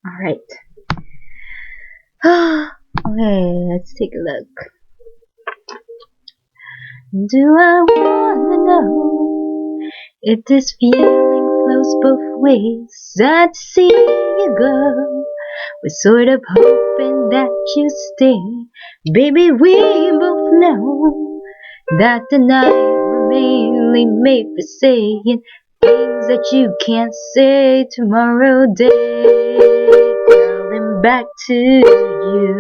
Alright. Okay, let's take a look. Do I wanna know if this feeling flows both ways? Sad to see you go, we're sort of hoping that you stay. Baby, we both know that the night we're mainly made for saying things that you can't say tomorrow day. Calling back to you.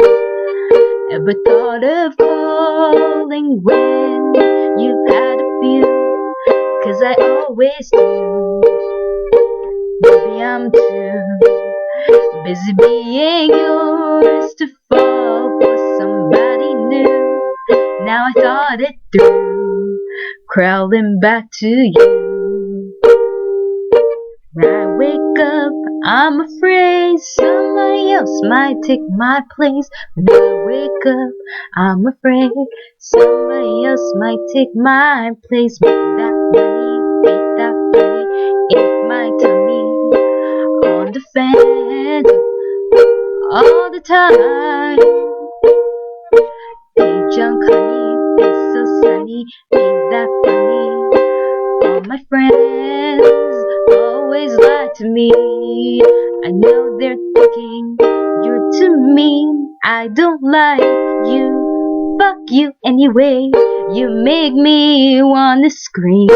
Ever thought of calling when you've had a few? 'Cause I always do. Maybe I'm too busy being yours to fall for somebody new. Now I thought it through, crawling back to you. When I wake up, I'm afraid somebody else might take my place. When I wake up, I'm afraid somebody else might take my place. Make that money, make that money, ain't my tummy on the fence all the time. Hey, junk honey, it's so sunny, ain't that funny? All my friends always lie to me. I know they're thinking you're too mean. I don't like you, fuck you anyway. You make me wanna scream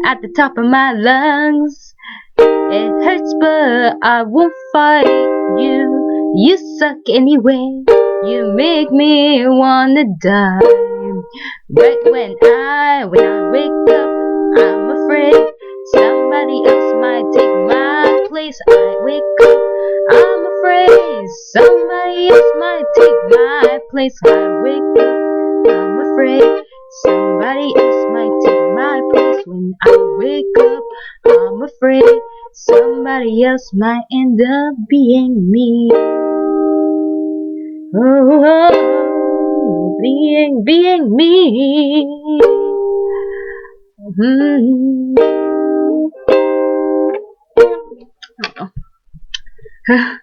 at the top of my lungs. It hurts but I won't fight you. You suck anyway. You make me wanna die. Right when I wake up, I'm afraid somebody else might take my place. I wake up, I'm afraid somebody else might take my place. I wake up, I'm afraid somebody else might take my place. When I wake up, I'm afraid somebody else might end up being me. Oh, being me. I don't know.